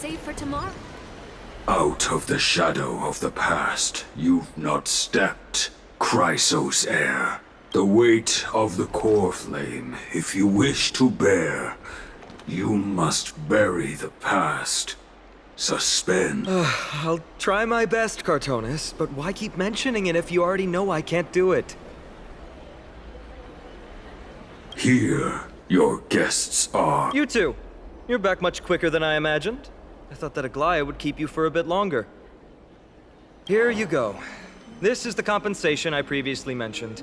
save for tomorrow. Out of the shadow of the past, you've not stepped, Chrysos heir. The weight of the core flame, if you wish to bear, you must bury the past. Suspend. I'll try my best, Cartonis, but why keep mentioning it if you already know I can't do it? Here, your guests are. You two. You're back much quicker than I imagined. I thought that Aglaea would keep you for a bit longer. Here you go. This is the compensation I previously mentioned.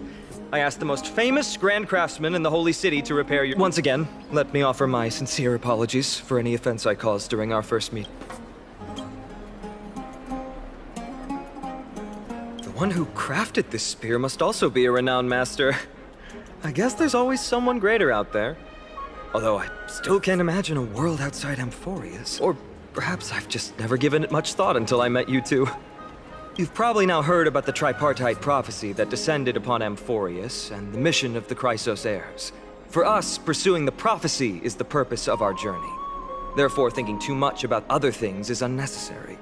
I asked the most famous Grand Craftsman in the Holy City to repair your— Once again, let me offer my sincere apologies for any offense I caused during our first meet. The one who crafted this spear must also be a renowned master. I guess there's always someone greater out there. Although I still can't imagine a world outside Amphoreus. Or perhaps I've just never given it much thought until I met you two. You've probably now heard about the tripartite prophecy that descended upon Amphoreus and the mission of the Chrysos heirs. For us, pursuing the prophecy is the purpose of our journey. Therefore, thinking too much about other things is unnecessary.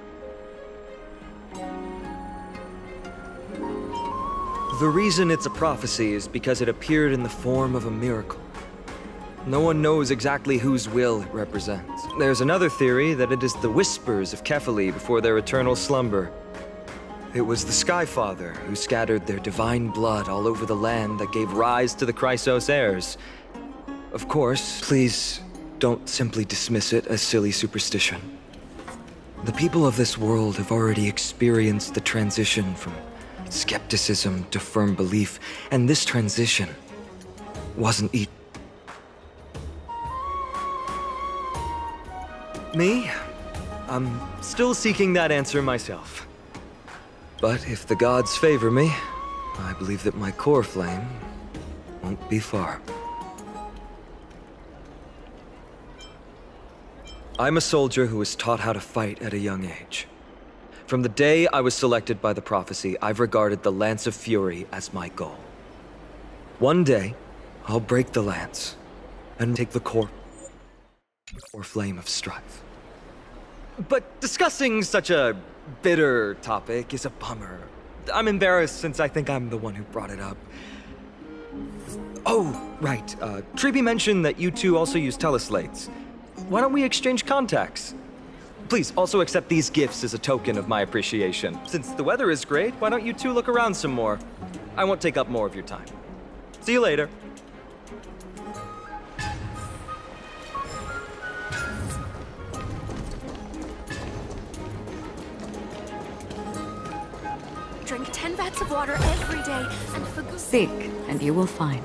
The reason it's a prophecy is because it appeared in the form of a miracle. No one knows exactly whose will it represents. There's another theory that it is the whispers of Kephili before their eternal slumber. It was the Skyfather who scattered their divine blood all over the land that gave rise to the Chrysos heirs. Of course, please don't simply dismiss it as silly superstition. The people of this world have already experienced the transition from skepticism to firm belief, and this transition wasn't easy. Me? I'm still seeking that answer myself. But if the gods favor me, I believe that my core flame won't be far. I'm a soldier who was taught how to fight at a young age. From the day I was selected by the prophecy, I've regarded the Lance of Fury as my goal. One day, I'll break the lance and take the core or flame of strife. But discussing such a bitter topic is a bummer. I'm embarrassed since I think I'm the one who brought it up. Oh, right. Treeby mentioned that you two also use teleslates. Why don't we exchange contacts? Please also accept these gifts as a token of my appreciation. Since the weather is great, why don't you two look around some more? I won't take up more of your time. See you later. Drink 10 vats of water every day, and for good— Seek, and you will find.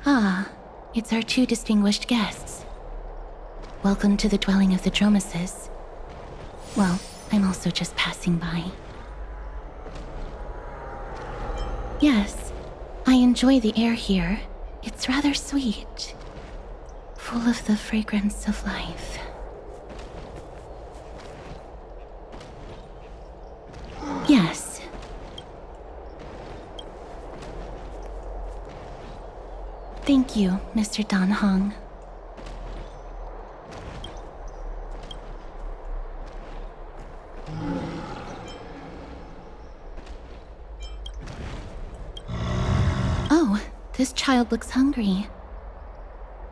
Ah, it's our two distinguished guests. Welcome to the dwelling of the Dromeses. Well, I'm also just passing by. Yes, I enjoy the air here. It's rather sweet, full of the fragrance of life. Yes. Thank you, Mr. Dan Hong. Oh, this child looks hungry.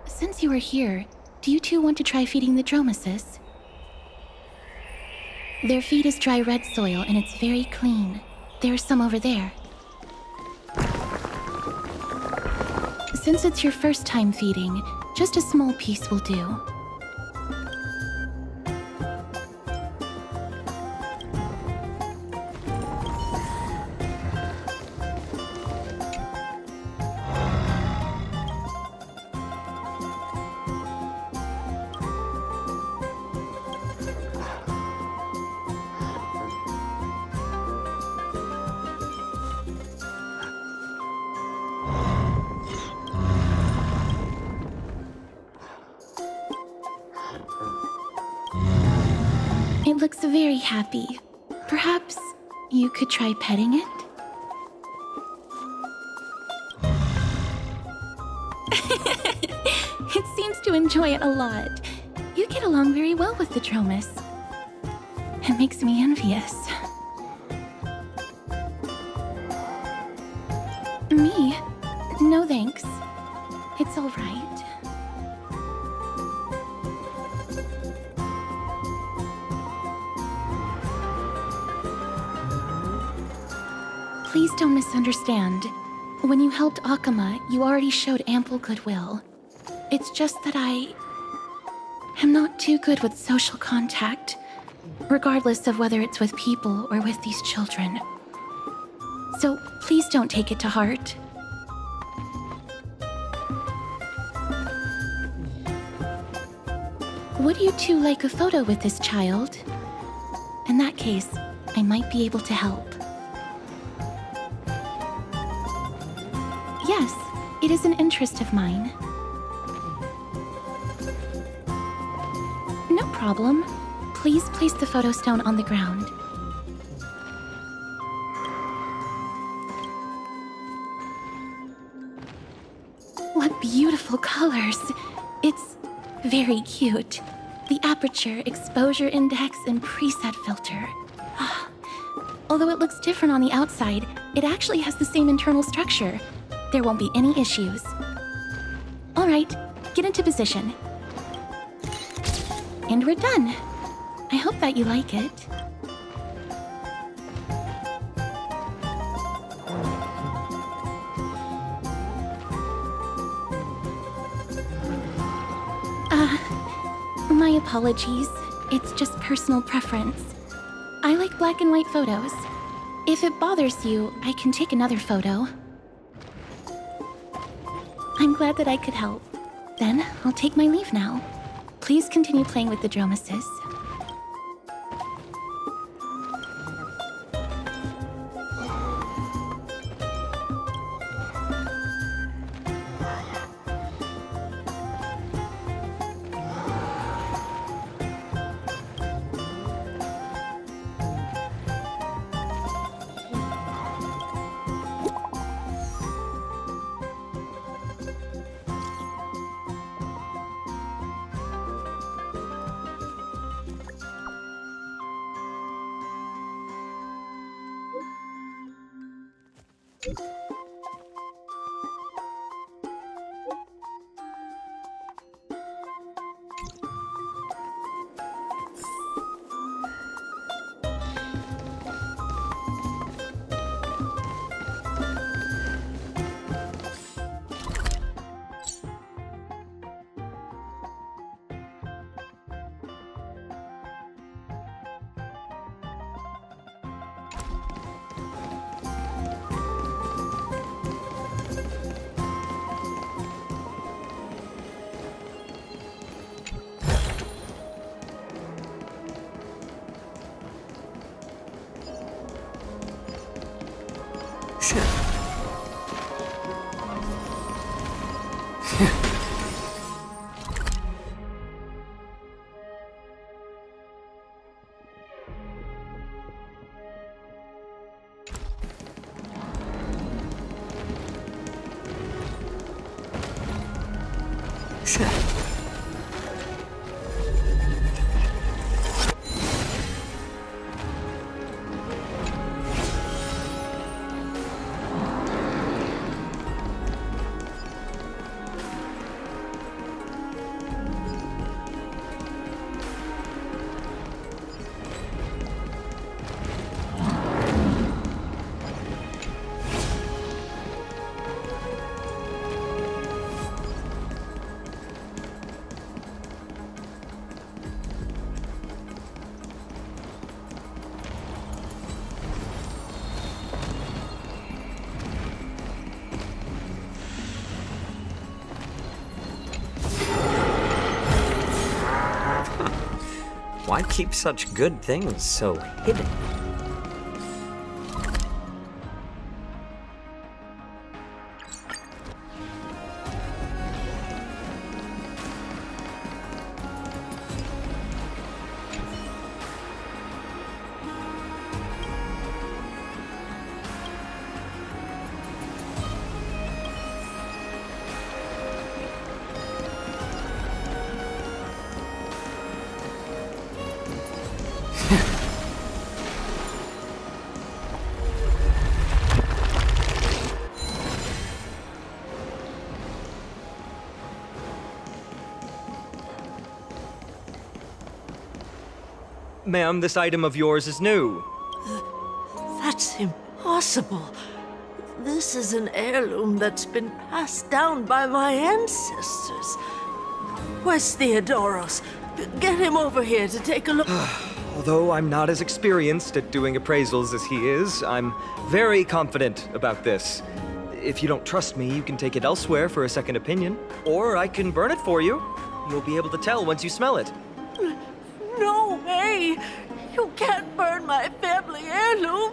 Since you are here, do you two want to try feeding the Dromeses? Their feed is dry red soil and it's very clean. There's some over there. Since it's your first time feeding, just a small piece will do. It looks very happy. Perhaps you could try petting it? It seems to enjoy it a lot. You get along very well with the Dromus. It makes me envious. Me? No thanks. It's all right. Please don't misunderstand. When you helped Akama, you already showed ample goodwill. It's just that I am not too good with social contact, regardless of whether it's with people or with these children. So please don't take it to heart. Would you two like a photo with this child? In that case, I might be able to help. Yes, it is an interest of mine. No problem. Please place the photo stone on the ground. What beautiful colors! It's very cute. The aperture, exposure index, and preset filter. Although it looks different on the outside, it actually has the same internal structure. There won't be any issues. All right, get into position. And we're done. I hope that you like it. My apologies. It's just personal preference. I like black and white photos. If it bothers you, I can take another photo. I'm glad that I could help. Then, I'll take my leave now. Please continue playing with the Dromuses. Why keep such good things so hidden? Ma'am, this item of yours is new. That's impossible. This is an heirloom that's been passed down by my ancestors. Where's Theodoros? Get him over here to take a look. Although I'm not as experienced at doing appraisals as he is, I'm very confident about this. If you don't trust me, you can take it elsewhere for a second opinion, or I can burn it for you. You'll be able to tell once you smell it. No way! You can't burn my family heirloom!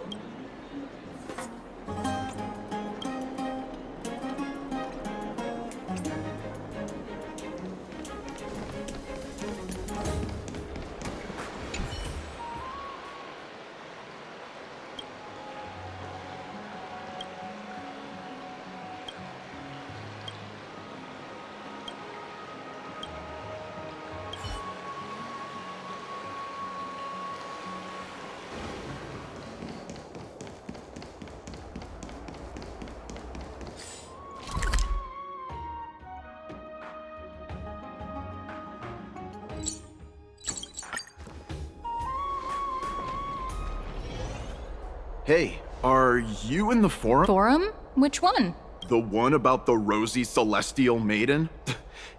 Hey, are you in the forum? Forum? Which one? The one about the rosy celestial maiden?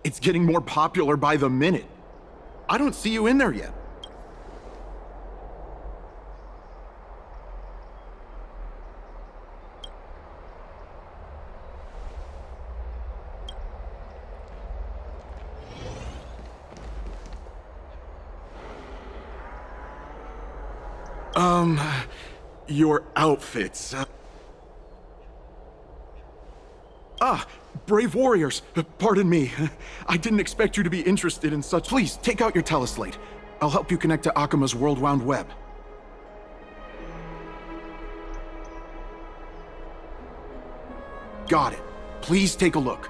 It's getting more popular by the minute. I don't see you in there yet. Your outfits. Brave warriors. Pardon me. I didn't expect you to be interested in such. Please, take out your teleslate. I'll help you connect to Akima's World Wound Web. Got it. Please take a look.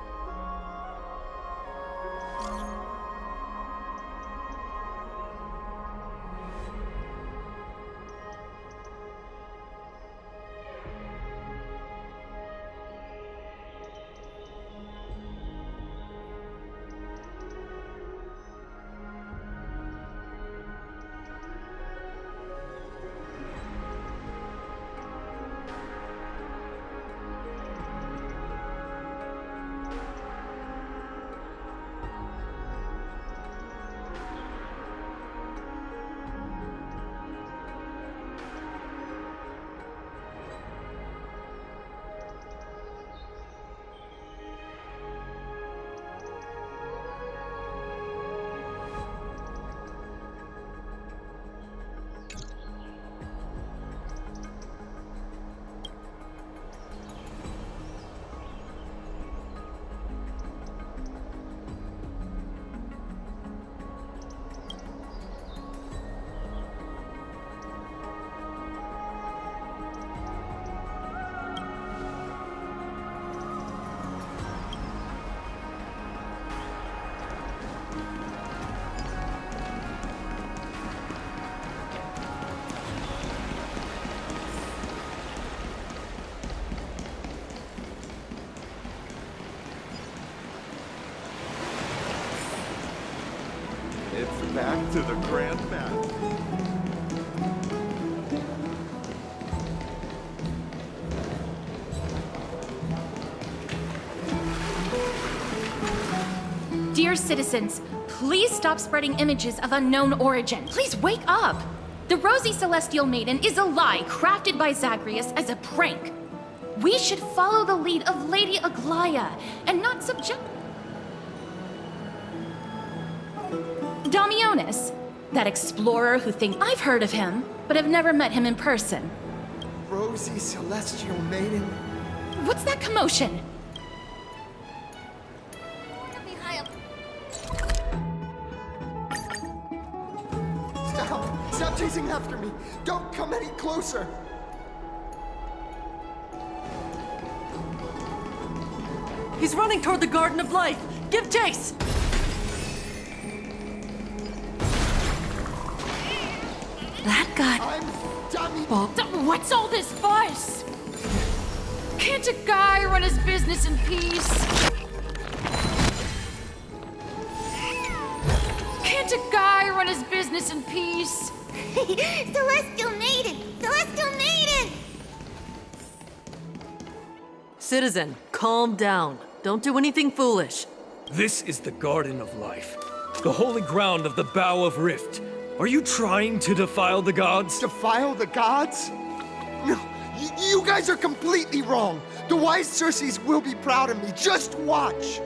It's back to the grand match. Dear citizens, please stop spreading images of unknown origin. Please wake up! The Rosy Celestial Maiden is a lie crafted by Zagreus as a prank. We should follow the lead of Lady Aglaea and not subject... Damionis, That explorer who thinks I've heard of him, but have never met him in person. Rosy celestial maiden. What's that commotion? Stop! Stop chasing after me! Don't come any closer! He's running toward the Garden of Life! Give chase! That guy... I'm dummy. What's all this fuss? Can't a guy run his business in peace? Can't a guy run his business in peace? Celestial maiden! Celestial maiden! Citizen, calm down. Don't do anything foolish. This is the Garden of Life, the holy ground of the Bow of Rift. Are you trying to defile the gods? Defile the gods? No, you guys are completely wrong. The wise Circes will be proud of me. Just watch.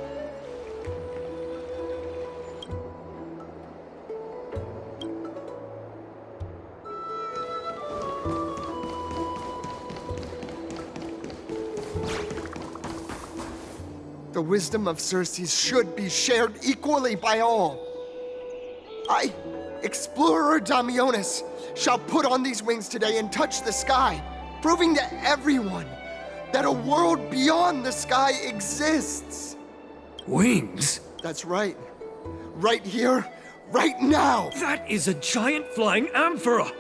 The wisdom of Circes should be shared equally by all. I, Explorer Damionis, shall put on these wings today and touch the sky, proving to everyone that a world beyond the sky exists. Wings? That's right. Right here, right now. That is a giant flying amphora!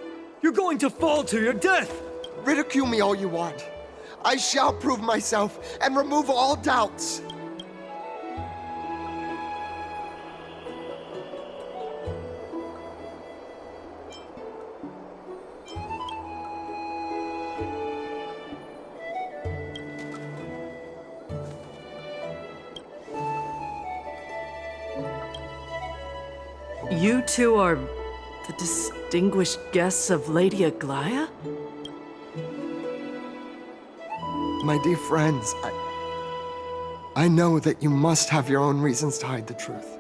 You're going to fall to your death! Ridicule me all you want. I shall prove myself and remove all doubts. You two are the distinguished guests of Lady Aglaea? My dear friends, I know that you must have your own reasons to hide the truth.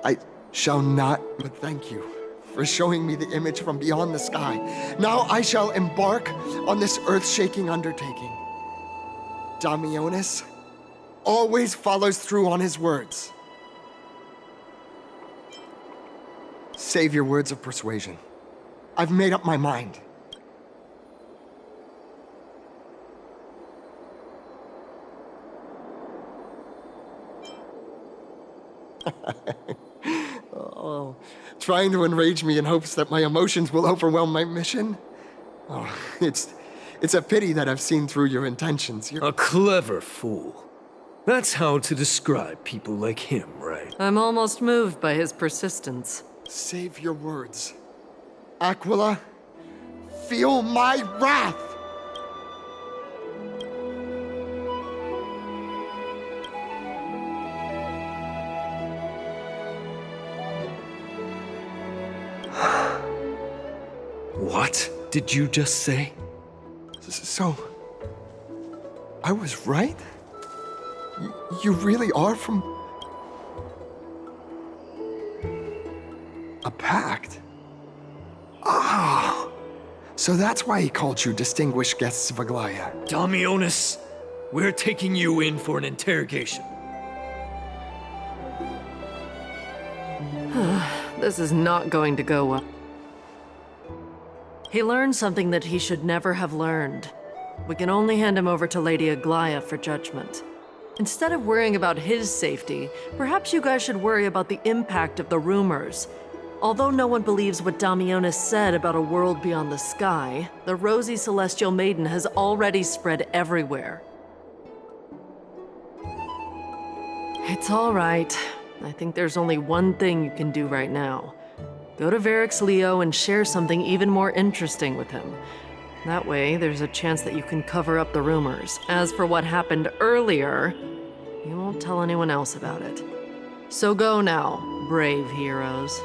I shall not but thank you for showing me the image from beyond the sky. Now I shall embark on this earth-shaking undertaking. Damionis always follows through on his words. Save your words of persuasion. I've made up my mind. Oh, trying to enrage me in hopes that my emotions will overwhelm my mission? Oh, it's a pity that I've seen through your intentions. A clever fool. That's how to describe people like him, right? I'm almost moved by his persistence. Save your words. Aquila, feel my wrath! What did you just say? So, I was right? You really are from... a pact? Ah! So that's why he called you distinguished guests of Aglaea. Damionis, we're taking you in for an interrogation. This is not going to go well. He learned something that he should never have learned. We can only hand him over to Lady Aglaea for judgment. Instead of worrying about his safety, perhaps you guys should worry about the impact of the rumors. Although no one believes what Damionis said about a world beyond the sky, the rosy celestial maiden has already spread everywhere. It's all right. I think there's only one thing you can do right now. Go to Varix Leo and share something even more interesting with him. That way, there's a chance that you can cover up the rumors. As for what happened earlier, you won't tell anyone else about it. So go now, brave heroes.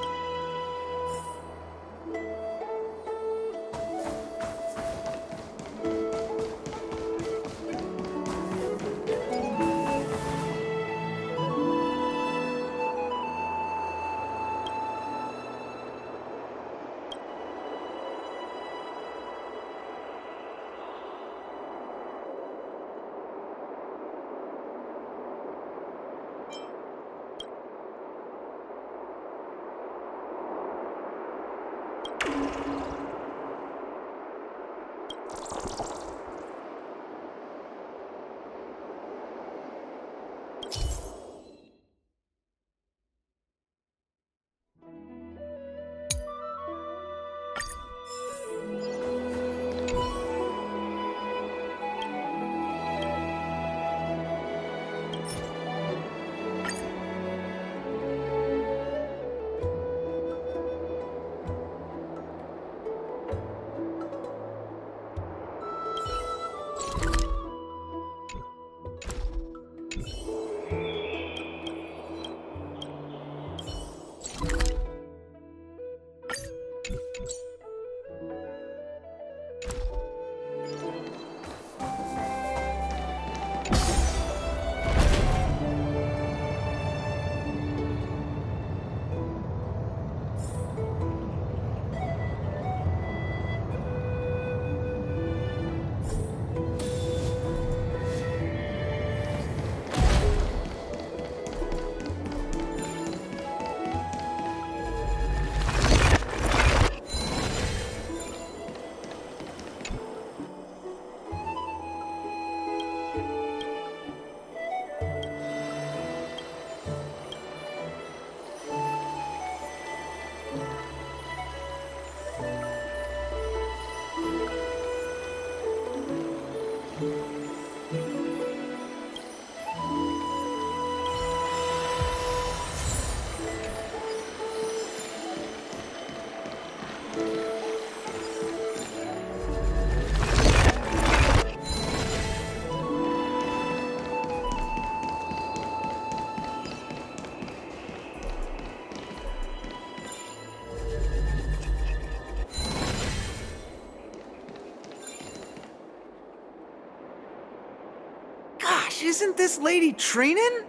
Isn't this lady Trinin?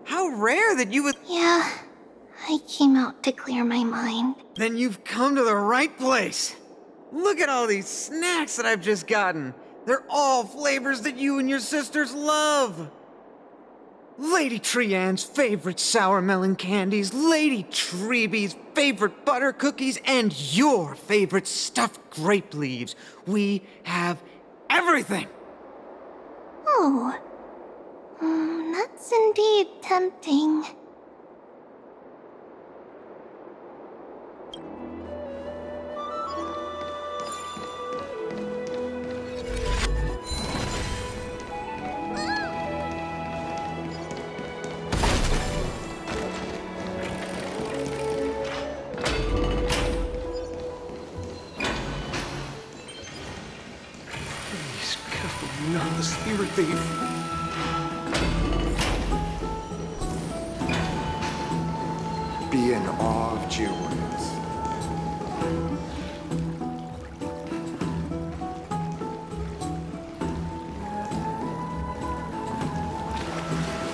How rare that you would— Yeah, I came out to clear my mind. Then you've come to the right place. Look at all these snacks that I've just gotten. They're all flavors that you and your sisters love. Lady Trianne's favorite sour melon candies, Lady Treebee's favorite butter cookies, and your favorite stuffed grape leaves. We have everything. Oh, that's indeed tempting. Please, careful, not the spirit thief. Be in awe of Geowarriors.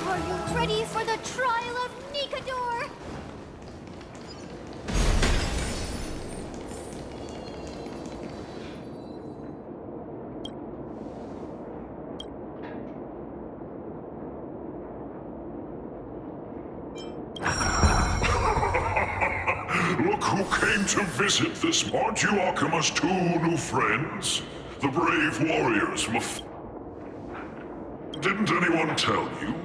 Are you ready for the trial of Nikator? Look who came to visit this. Aren't you Akima's two new friends? The brave warriors from Didn't anyone tell you?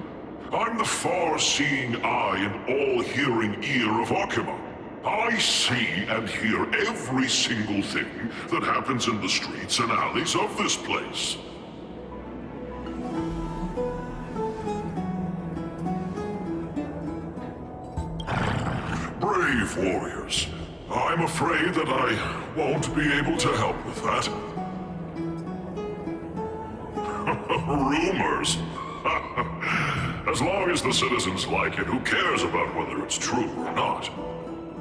I'm the far-seeing eye and all-hearing ear of Akima. I see and hear every single thing that happens in the streets and alleys of this place. Brave warriors. I'm afraid that I won't be able to help with that. Rumors? As long as the citizens like it, who cares about whether it's true or not?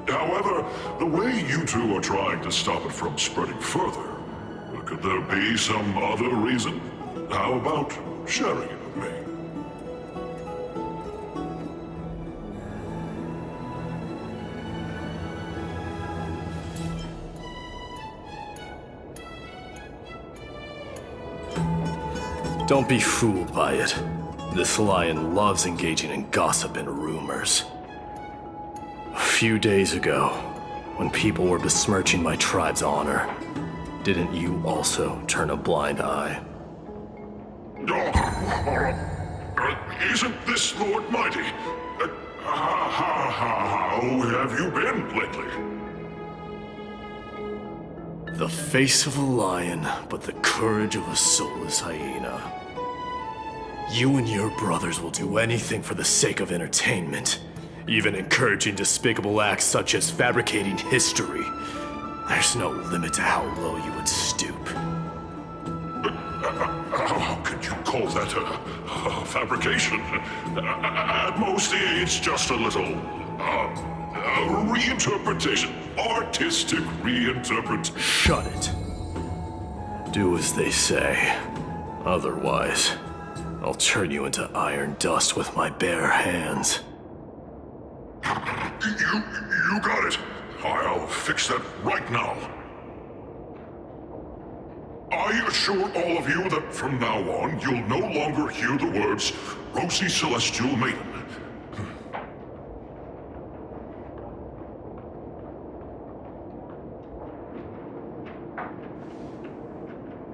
However, the way you two are trying to stop it from spreading further, could there be some other reason? How about sharing it with me? Don't be fooled by it. This lion loves engaging in gossip and rumors. A few days ago, When people were besmirching my tribe's honor, didn't you also turn a blind eye? Isn't this Lord Mighty? How have you been lately? The face of a lion, but the courage of a soulless hyena. You and your brothers will do anything for the sake of entertainment, even encouraging despicable acts such as fabricating history. There's no limit to how low you would stoop. How could you call that a fabrication? At most, it's just a little reinterpretation. Artistic reinterpretation. Shut it. Do as they say. Otherwise, I'll turn you into iron dust with my bare hands. You got it. I'll fix that right now. I assure all of you that from now on, you'll no longer hear the words, Rosy Celestial Maiden.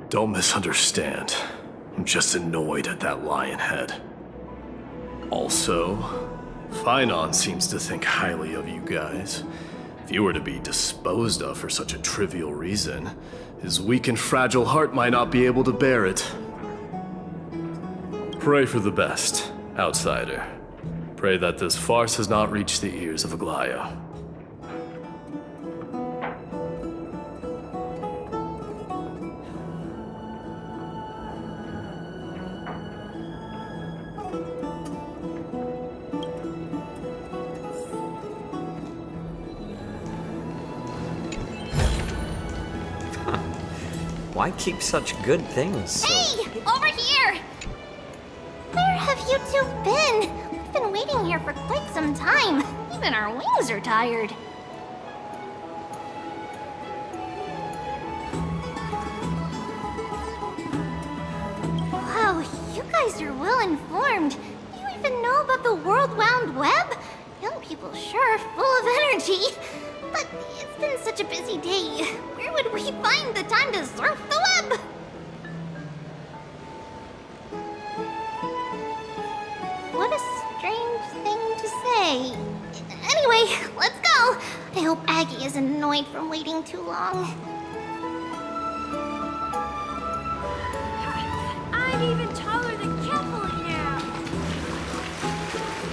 Don't misunderstand. I'm just annoyed at that lion head. Also, Phainon seems to think highly of you guys. If you were to be disposed of for such a trivial reason, his weak and fragile heart might not be able to bear it. Pray for the best, outsider. Pray that this farce has not reached the ears of Aglaea. Why keep such good things? Hey! Over here! Where have you two been? We've been waiting here for quite some time. Even our wings are tired. Wow, you guys are well informed. You even know about the World Wound Web? Young people sure are full of energy. But it's been such a busy day. Where would we find the time to surf the web? What a strange thing to say. Anyway, let's go. I hope Aggie isn't annoyed from waiting too long. I'm even taller than Kefali now.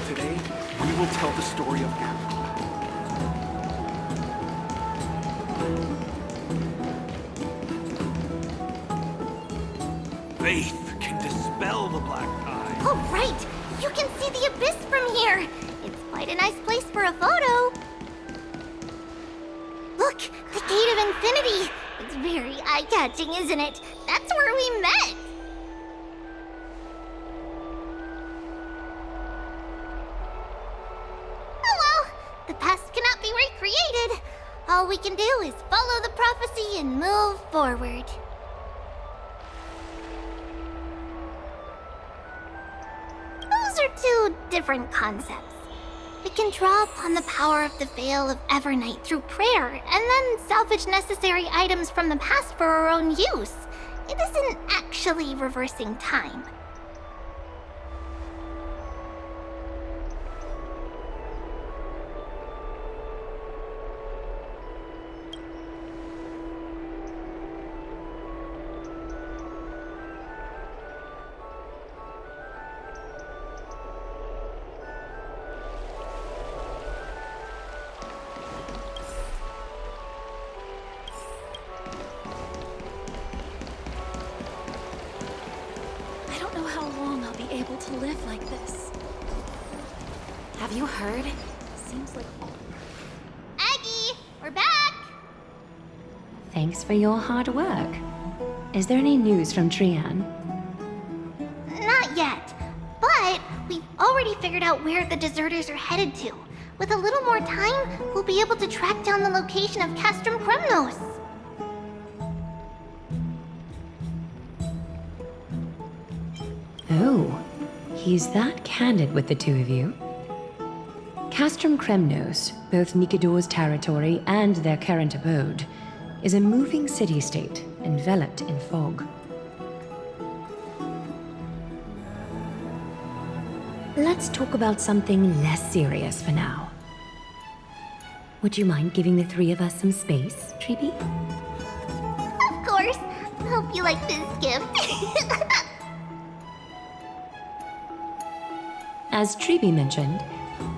Today, we will tell the story of Amphoreus. Faith can dispel the black eye. Oh, right! You can see the abyss from here! It's quite a nice place for a photo. Look! The Gate of Infinity! It's very eye-catching, isn't it? That's where we met! Oh well! The past cannot be recreated. All we can do is follow the prophecy and move forward. Those are two different concepts. We can draw upon the power of the Veil of Evernight through prayer, and then salvage necessary items from the past for our own use. It isn't actually reversing time. I don't know how long I'll be able to live like this. Have you heard? Seems like... Aggie, we're back! Thanks for your hard work. Is there any news from Trian? Not yet, but we've already figured out where the deserters are headed to. With a little more time, we'll be able to track down the location of Castrum Kremnos. Oh, he's that candid with the two of you. Castrum Kremnos, both Nikator's territory and their current abode, is a moving city-state enveloped in fog. Let's talk about something less serious for now. Would you mind giving the three of us some space, Treeby? Of course. Hope you like this gift. As Treeby mentioned,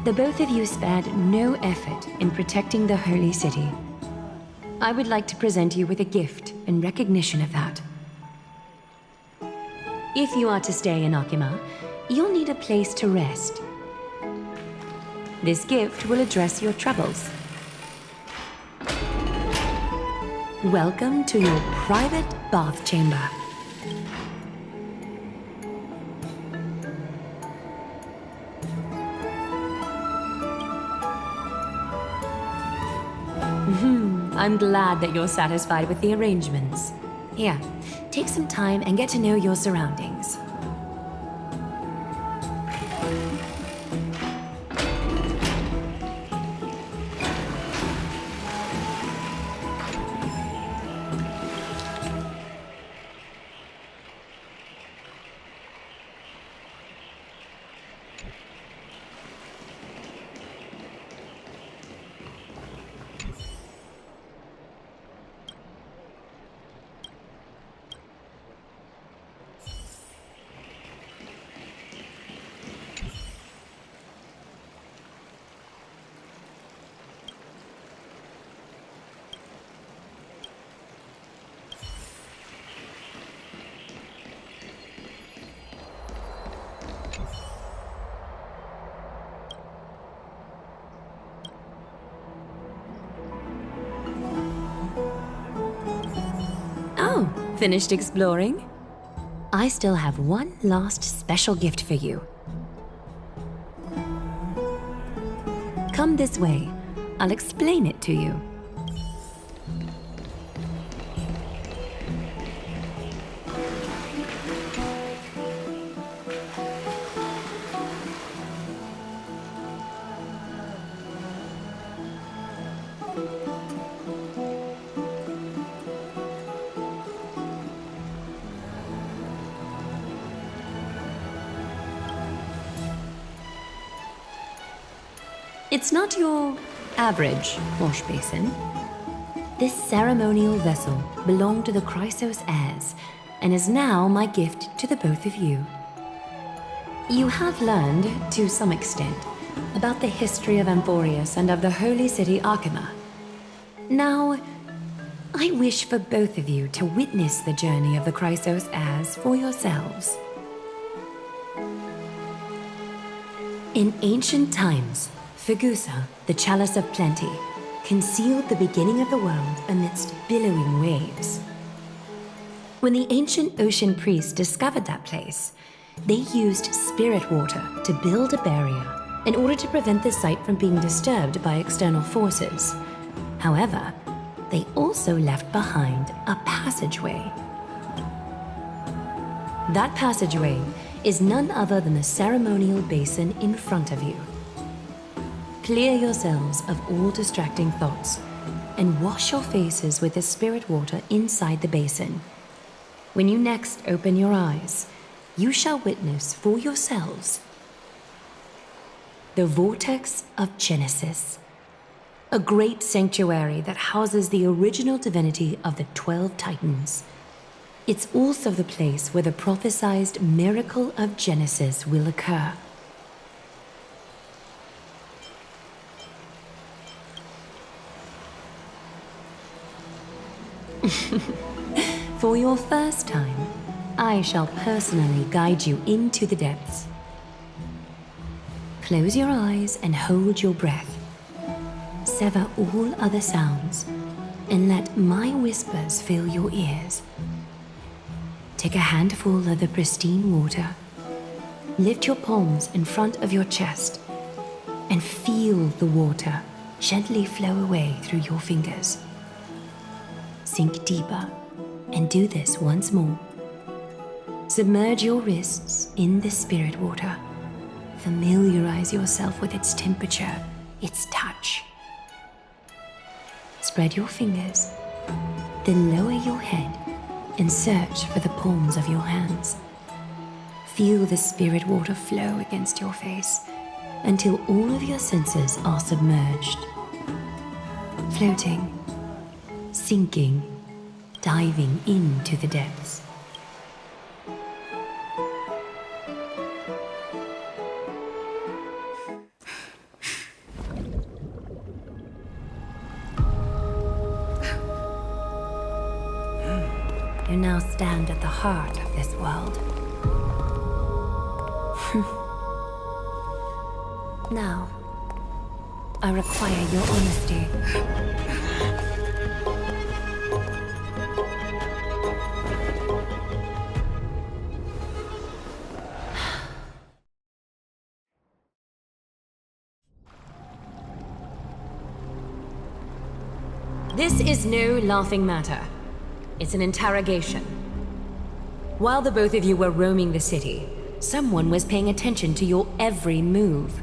the both of you spared no effort in protecting the Holy City. I would like to present you with a gift in recognition of that. If you are to stay in Akima, you'll need a place to rest. This gift will address your troubles. Welcome to your private bath chamber. I'm glad that you're satisfied with the arrangements. Here, take some time and get to know your surroundings. Finished exploring? I still have one last special gift for you. Come this way. I'll explain it to you. It's not your average wash basin. This ceremonial vessel belonged to the Chrysos heirs and is now my gift to the both of you. You have learned, to some extent, about the history of Amphoreus and of the holy city Akima. Now, I wish for both of you to witness the journey of the Chrysos heirs for yourselves. In ancient times, Fegusa, the chalice of plenty, concealed the beginning of the world amidst billowing waves. When the ancient ocean priests discovered that place, they used spirit water to build a barrier in order to prevent the site from being disturbed by external forces. However, they also left behind a passageway. That passageway is none other than the ceremonial basin in front of you. Clear yourselves of all distracting thoughts and wash your faces with the spirit water inside the basin. When you next open your eyes, you shall witness for yourselves the Vortex of Genesis, a great sanctuary that houses the original divinity of the 12 Titans. It's also the place where the prophesied miracle of Genesis will occur. For your first time, I shall personally guide you into the depths. Close your eyes and hold your breath. Sever all other sounds and let my whispers fill your ears. Take a handful of the pristine water. Lift your palms in front of your chest and feel the water gently flow away through your fingers. Sink deeper and do this once more. Submerge your wrists in the spirit water. Familiarize yourself with its temperature, its touch. Spread your fingers, then lower your head and search for the palms of your hands. Feel the spirit water flow against your face until all of your senses are submerged. Floating, sinking, diving into the depths. You now stand at the heart of this world. Now, I require your honesty. This is no laughing matter. It's an interrogation. While the both of you were roaming the city, someone was paying attention to your every move.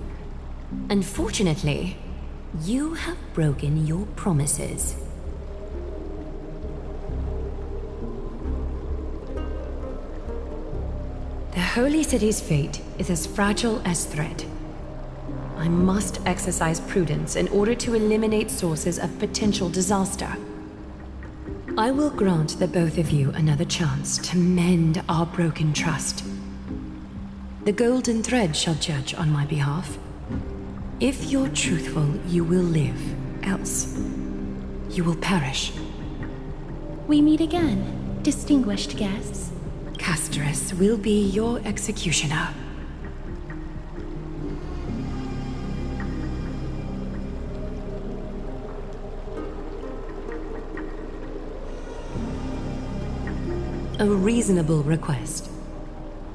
Unfortunately, you have broken your promises. The Holy City's fate is as fragile as thread. I must exercise prudence in order to eliminate sources of potential disaster. I will grant the both of you another chance to mend our broken trust. The golden thread shall judge on my behalf. If you're truthful, you will live. Else, you will perish. We meet again, distinguished guests. Castorice will be your executioner. A reasonable request.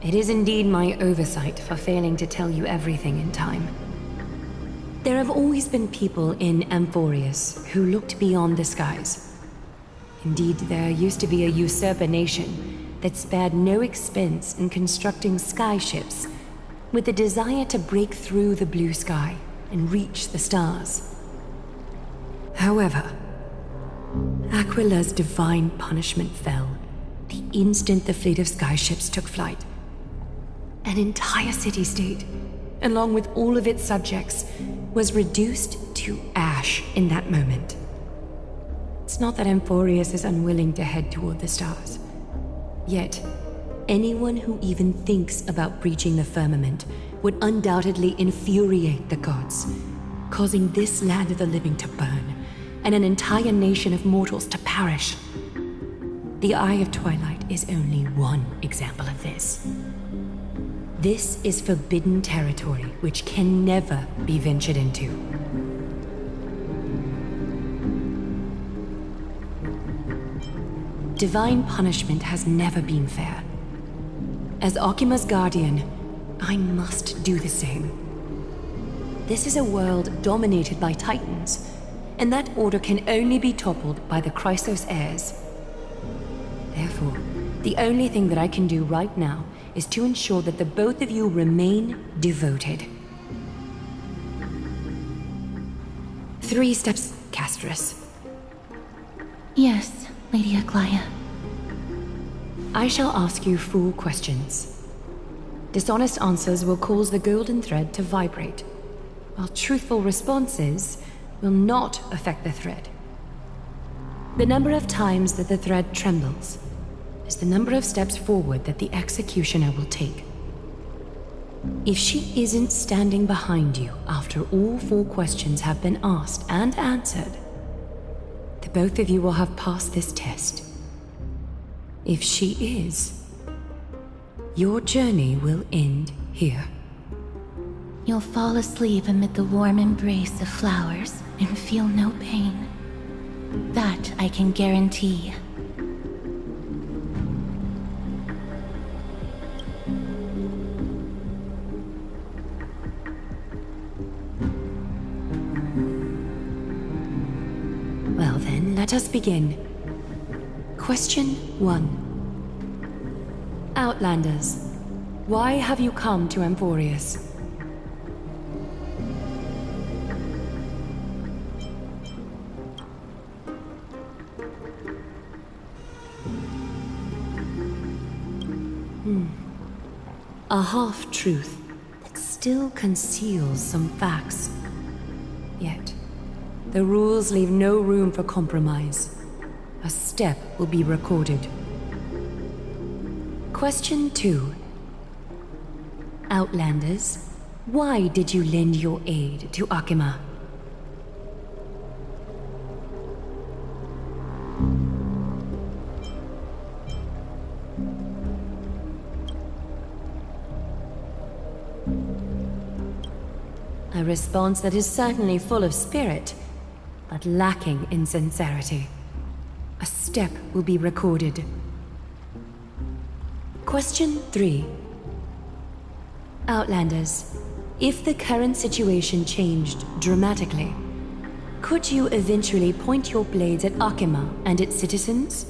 It is indeed my oversight for failing to tell you everything in time. There have always been people in Amphoreus who looked beyond the skies. Indeed, there used to be a usurper nation that spared no expense in constructing sky-ships with the desire to break through the blue sky and reach the stars. However, Aquila's divine punishment fell the instant the fleet of skyships took flight. An entire city-state, along with all of its subjects, was reduced to ash in that moment. It's not that Amphoreus is unwilling to head toward the stars. Yet, anyone who even thinks about breaching the firmament would undoubtedly infuriate the gods, causing this land of the living to burn, and an entire nation of mortals to perish. The Eye of Twilight is only one example of this. This is forbidden territory which can never be ventured into. Divine punishment has never been fair. As Akima's guardian, I must do the same. This is a world dominated by Titans, and that order can only be toppled by the Chrysos heirs. Therefore, the only thing that I can do right now is to ensure that the both of you remain devoted. 3 steps, Castorice. Yes, Lady Aglaea. I shall ask you 4 questions. Dishonest answers will cause the golden thread to vibrate, while truthful responses will not affect the thread. The number of times that the thread trembles is the number of steps forward that the executioner will take. If she isn't standing behind you after all 4 questions have been asked and answered, the both of you will have passed this test. If she is, your journey will end here. You'll fall asleep amid the warm embrace of flowers and feel no pain. That I can guarantee. Well then, let us begin. Question 1. Outlanders, why have you come to Amphoreus? A half-truth that still conceals some facts. Yet, the rules leave no room for compromise. A step will be recorded. Question 2. Outlanders, why did you lend your aid to Akima? A response that is certainly full of spirit, but lacking in sincerity. A step will be recorded. Question 3. Outlanders, if the current situation changed dramatically, could you eventually point your blades at Akima and its citizens?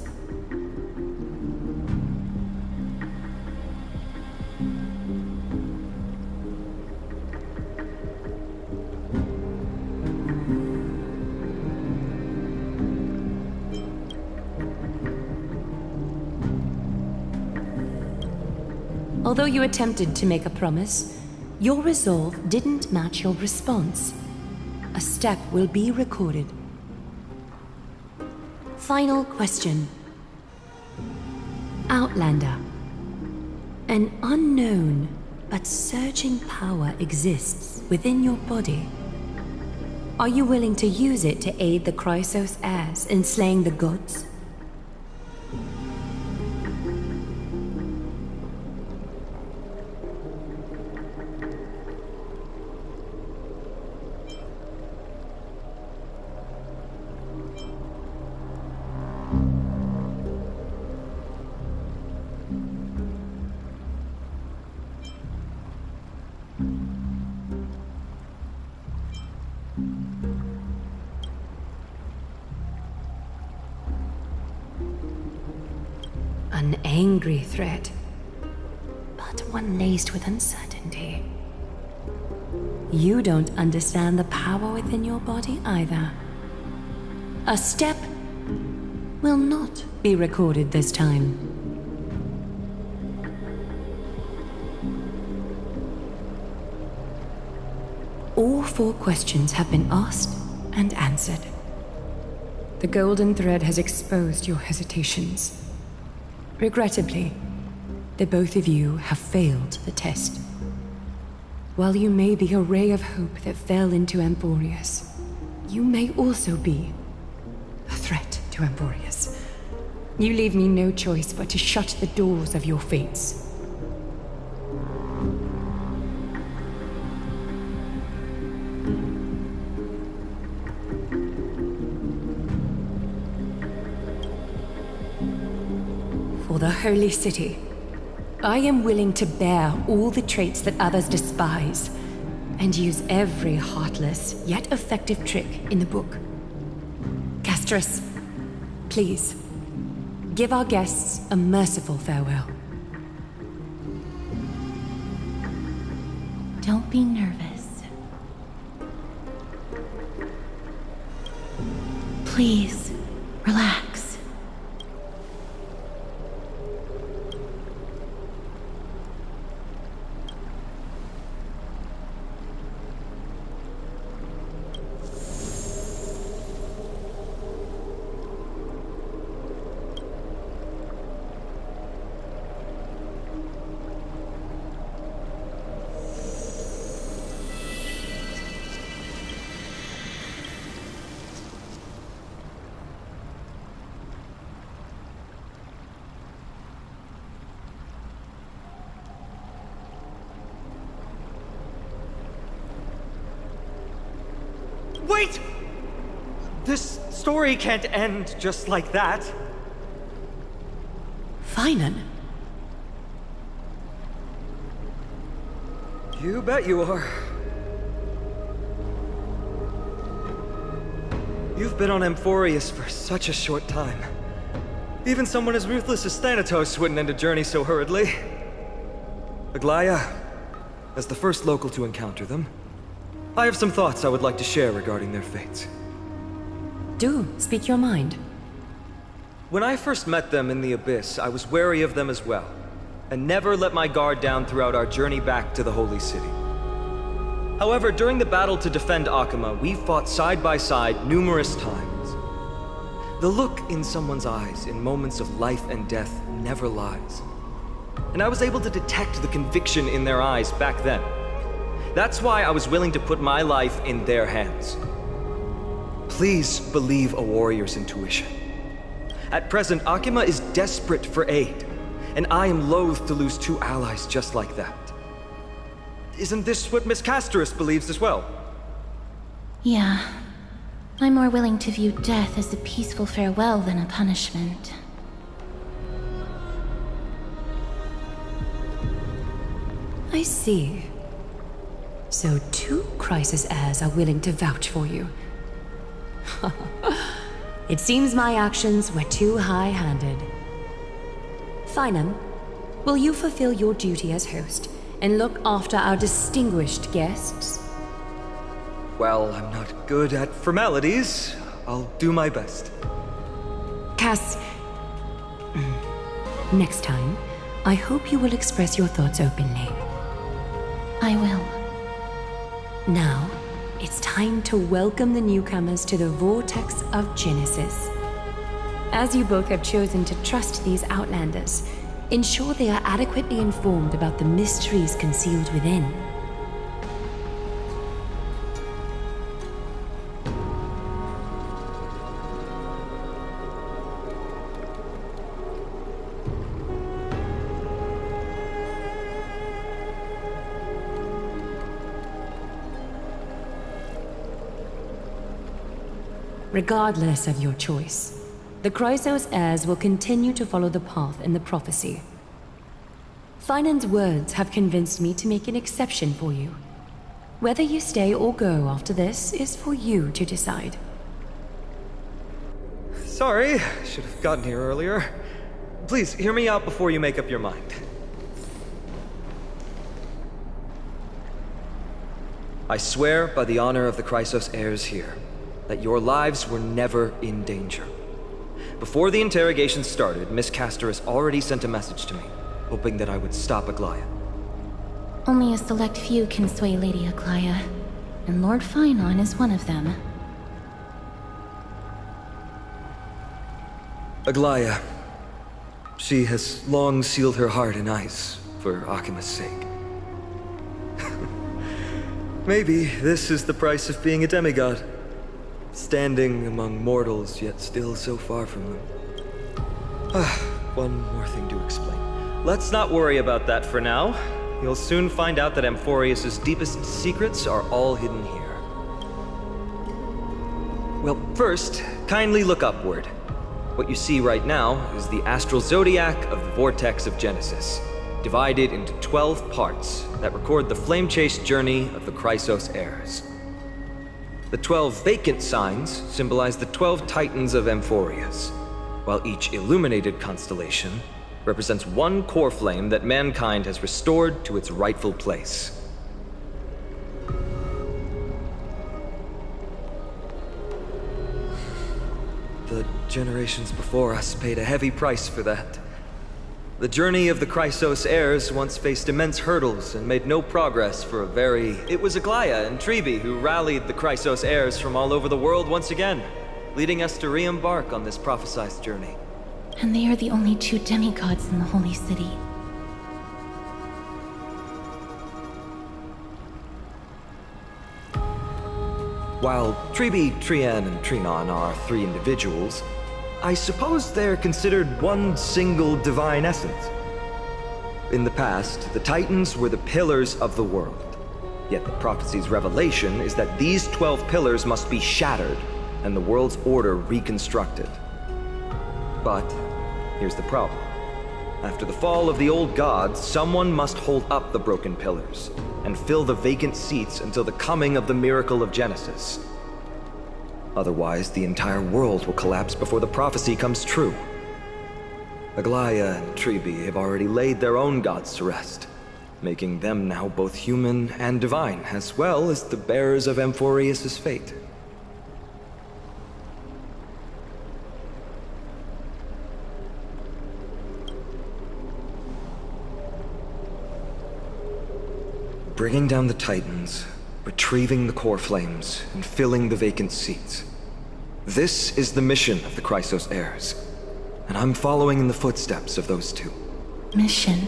Although you attempted to make a promise, your resolve didn't match your response. A step will be recorded. Final question. Outlander. An unknown but surging power exists within your body. Are you willing to use it to aid the Chrysos heirs in slaying the gods? An angry threat, but one laced with uncertainty. You don't understand the power within your body either. A step will not be recorded this time. All 4 questions have been asked and answered. The golden thread has exposed your hesitations. Regrettably, the both of you have failed the test. While you may be a ray of hope that fell into Amphoreus, you may also be a threat to Amphoreus. You leave me no choice but to shut the doors of your fates. For the Holy City, I am willing to bear all the traits that others despise, and use every heartless yet effective trick in the book. Castorice, please, give our guests a merciful farewell. Don't be nervous. Please, relax. Wait! This story can't end just like that. Finan? You bet you are. You've been on Amphoreus for such a short time. Even someone as ruthless as Thanatos wouldn't end a journey so hurriedly. Aglaea, as the first local to encounter them, I have some thoughts I would like to share regarding their fates. Do speak your mind. When I first met them in the Abyss, I was wary of them as well. and never let my guard down throughout our journey back to the Holy City. However, during the battle to defend Akama, we fought side by side numerous times. The look in someone's eyes in moments of life and death never lies. And I was able to detect the conviction in their eyes back then. That's why I was willing to put my life in their hands. Please believe a warrior's intuition. At present, Akama is desperate for aid, and I am loath to lose two allies just like that. Isn't this what Miss Castorice believes as well? Yeah. I'm more willing to view death as a peaceful farewell than a punishment. I see. So two crisis heirs are willing to vouch for you. It seems my actions were too high-handed. Finam, will you fulfill your duty as host and look after our distinguished guests? Well, I'm not good at formalities. I'll do my best. Cass... Next time, I hope you will express your thoughts openly. I will. Now, it's time to welcome the newcomers to the Vortex of Genesis. As you both have chosen to trust these Outlanders, ensure they are adequately informed about the mysteries concealed within. Regardless of your choice, the Chrysos heirs will continue to follow the path in the prophecy. Finan's words have convinced me to make an exception for you. Whether you stay or go after this is for you to decide. Sorry, should have gotten here earlier. Please, hear me out before you make up your mind. I swear by the honor of the Chrysos heirs here, that your lives were never in danger. Before the interrogation started, Miss Castorice already sent a message to me, hoping that I would stop Aglaea. Only a select few can sway Lady Aglaea, and Lord Finon is one of them. Aglaea. She has long sealed her heart in ice for Akima's sake. Maybe this is the price of being a demigod. Standing among mortals, yet still so far from them. One more thing to explain. Let's not worry about that for now. You'll soon find out that Amphoreus' deepest secrets are all hidden here. Well, first, kindly look upward. What you see right now is the astral zodiac of the Vortex of Genesis, divided into 12 parts that record the flame-chased journey of the Chrysos heirs. The 12 vacant signs symbolize the 12 titans of Amphoreus, while each illuminated constellation represents one core flame that mankind has restored to its rightful place. The generations before us paid a heavy price for that. The journey of the Chrysos heirs once faced immense hurdles and made no progress for a very... It was Aglaea and Tribi who rallied the Chrysos heirs from all over the world once again, leading us to re-embark on this prophesized journey. And they are the only two demigods in the Holy City. While Tribi, Trian, and Trinon are three individuals, I suppose they're considered one single divine essence. In the past, the Titans were the pillars of the world. Yet the prophecy's revelation is that these 12 pillars must be shattered and the world's order reconstructed. But here's the problem. After the fall of the old gods, someone must hold up the broken pillars and fill the vacant seats until the coming of the miracle of Genesis. Otherwise, the entire world will collapse before the prophecy comes true. Aglaea and Tribi have already laid their own gods to rest, making them now both human and divine, as well as the bearers of Amphoreus' fate. Bringing down the Titans, retrieving the core flames, and filling the vacant seats. This is the mission of the Chrysos heirs, and I'm following in the footsteps of those two. Mission?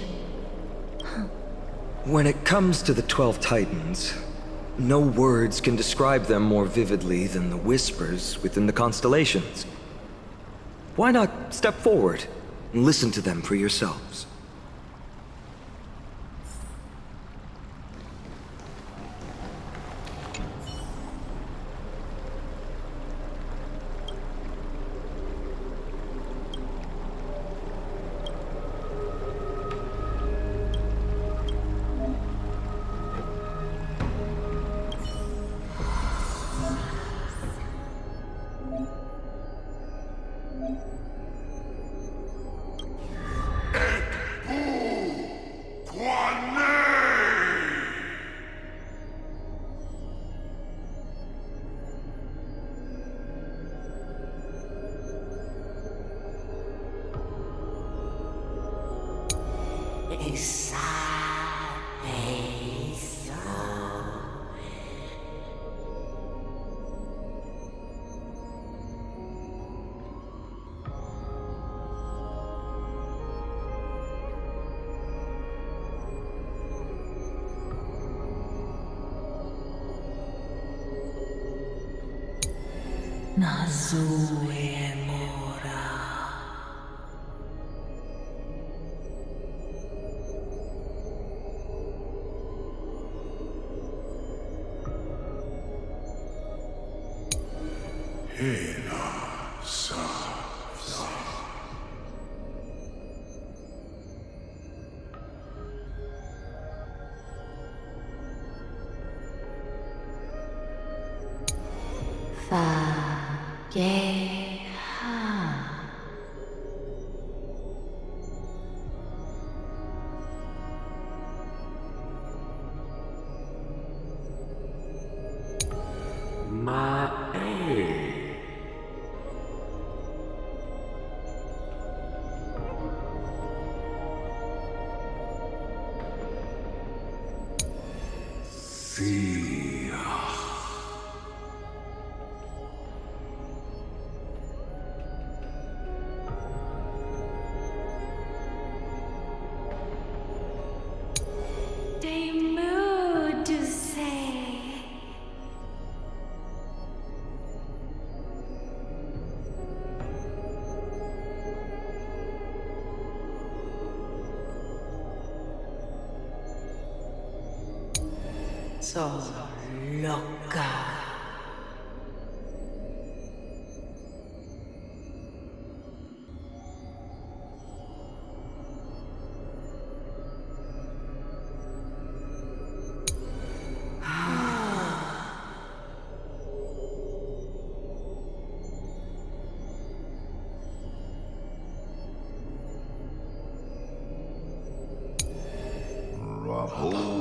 When it comes to the 12 Titans, no words can describe them more vividly than the whispers within the constellations. Why not step forward and listen to them for yourselves? So loca. Bravo.